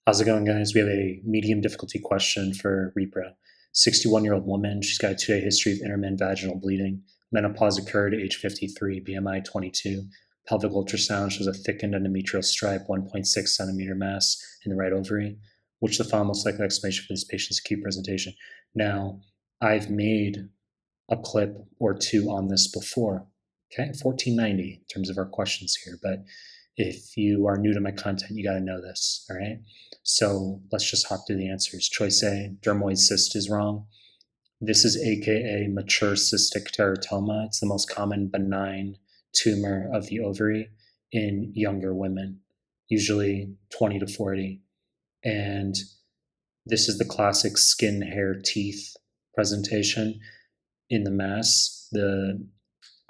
How's it going, guys? We have a medium difficulty question for Repro. 61-year-old woman. She's got a 2-day history of intermittent vaginal bleeding. Menopause occurred at age 53, BMI 22. Pelvic ultrasound shows a thickened endometrial stripe, 1.6 centimeter mass in the right ovary. Which is the final most likely explanation for this patient's acute presentation? Now, I've made a clip or two on this before. Okay, 1490 in terms of our questions here, but if you are new to my content, you got to know this, all right? So let's just hop through the answers. Choice A, dermoid cyst is wrong. This is AKA mature cystic teratoma. It's the most common benign tumor of the ovary in younger women, usually 20 to 40. And this is the classic skin, hair, teeth presentation in the mass. The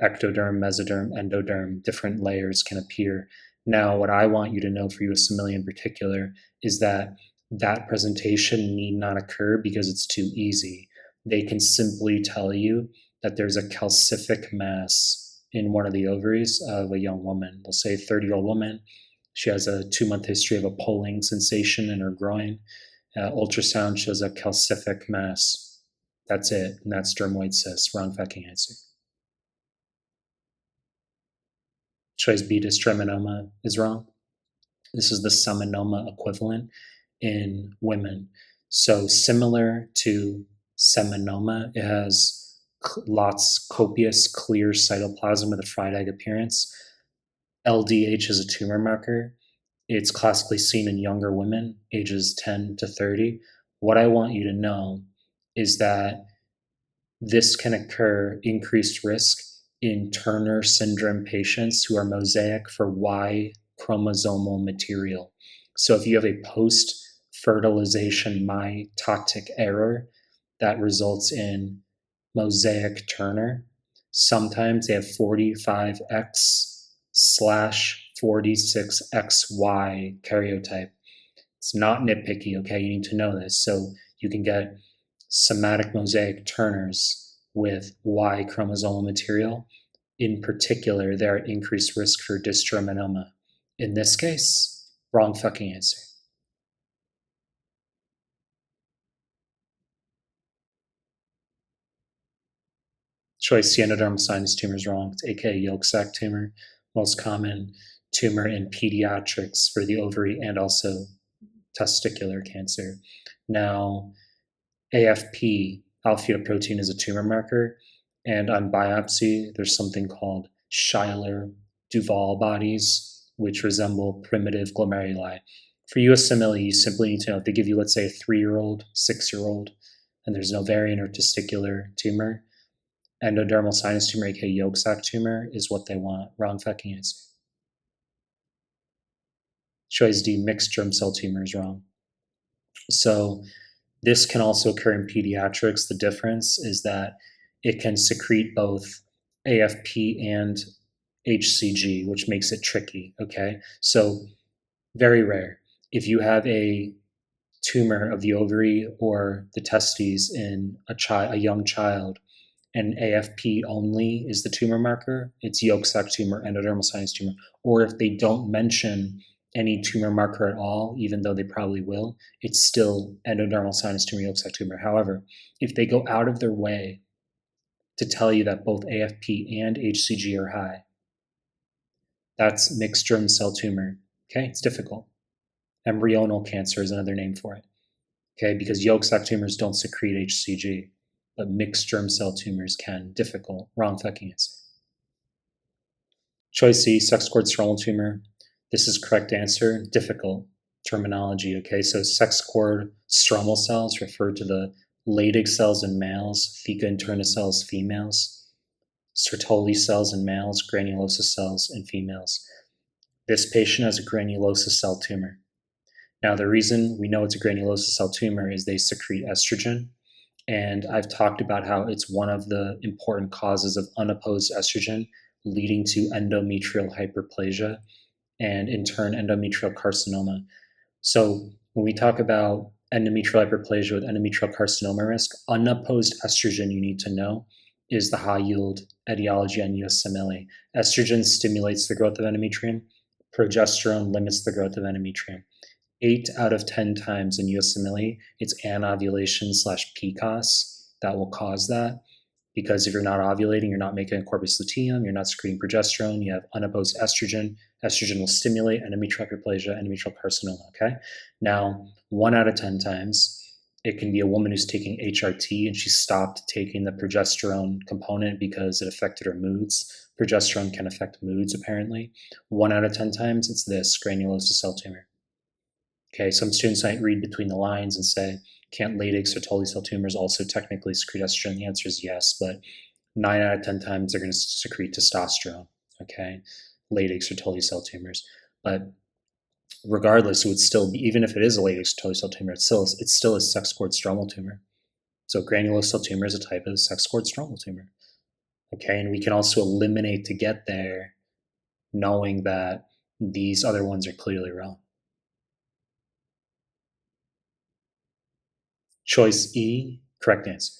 ectoderm, mesoderm, endoderm, different layers can appear. Now, what I want you to know for USMLE in particular is that that presentation need not occur because it's too easy. They can simply tell you that there's a calcific mass in one of the ovaries of a young woman. They'll say 30-year-old woman. She has a 2-month history of a pulling sensation in her groin. Ultrasound shows a calcific mass. That's it, and that's dermoid cyst. Wrong fucking answer. Choice B, Dysgerminoma is wrong. This is the seminoma equivalent in women. So similar to seminoma, it has copious, clear cytoplasm with a fried egg appearance. LDH is a tumor marker. It's classically seen in younger women, ages 10 to 30. What I want you to know is that this can occur increased risk in Turner syndrome patients who are mosaic for Y chromosomal material. So if you have a post-fertilization mitotic error that results in mosaic Turner, sometimes they have 45X/46XY karyotype. It's not nitpicky, okay? You need to know this. So you can get somatic mosaic Turners with Y chromosomal material. In particular, they're at increased risk for dysgerminoma. In this case, wrong fucking answer. Choice C, endodermal sinus tumor is wrong. It's aka yolk sac tumor, most common tumor in pediatrics for the ovary and also testicular cancer. Now, AFP, alpha-fetoprotein, is a tumor marker, and on biopsy, there's something called Schuyler-Duval bodies, which resemble primitive glomeruli. For USMLE, you simply need to know if they give you, let's say, a 3-year-old, 6-year-old, and there's an ovarian or testicular tumor, endodermal sinus tumor, aka yolk sac tumor, is what they want. Wrong fucking answer. Choice D, mixed germ cell tumor, is wrong. So this can also occur in pediatrics. The difference is that it can secrete both AFP and HCG, which makes it tricky, okay? So very rare. If you have a tumor of the ovary or the testes in a young child, and AFP only is the tumor marker, it's yolk sac tumor, endodermal sinus tumor. Or if they don't mention any tumor marker at all, even though they probably will, it's still endodermal sinus tumor, yolk sac tumor. However, if they go out of their way to tell you that both AFP and HCG are high, that's mixed germ cell tumor. Okay, it's difficult. Embryonal cancer is another name for it. Okay, because yolk sac tumors don't secrete HCG, but mixed germ cell tumors can. Difficult. Wrong fucking answer. Choice C, sex cord stromal tumor. This is correct answer. Difficult terminology, okay? So sex cord stromal cells refer to the Leydig cells in males, theca interna cells females, Sertoli cells in males, granulosa cells in females. This patient has a granulosa cell tumor. Now, the reason we know it's a granulosa cell tumor is they secrete estrogen. And I've talked about how it's one of the important causes of unopposed estrogen leading to endometrial hyperplasia and in turn endometrial carcinoma. So when we talk about endometrial hyperplasia with endometrial carcinoma risk, unopposed estrogen, you need to know, is the high yield etiology on USMLE. Estrogen stimulates the growth of endometrium. Progesterone limits the growth of endometrium. 8 out of 10 times in USMLE, it's anovulation/PCOS that will cause that. Because if you're not ovulating, you're not making a corpus luteum, you're not secreting progesterone, you have unopposed estrogen. Estrogen will stimulate endometrial hyperplasia, endometrial carcinoma. Okay. Now, 1 out of 10 times, it can be a woman who's taking HRT and she stopped taking the progesterone component because it affected her moods. Progesterone can affect moods, apparently. 1 out of 10 times, it's this granulosa cell tumor. Okay, some students might read between the lines and say, can't Ladix or Tolley cell tumors also technically secrete estrogen? The answer is yes, but 9 out of 10 times they're going to secrete testosterone. Okay, Ladix or Tolley cell tumors. But regardless, it would still be, even if it is a Ladix or Tolley cell tumor, it's still a sex cord stromal tumor. So granulosa cell tumor is a type of sex cord stromal tumor. Okay, and we can also eliminate to get there knowing that these other ones are clearly wrong. Choice E, correct answer.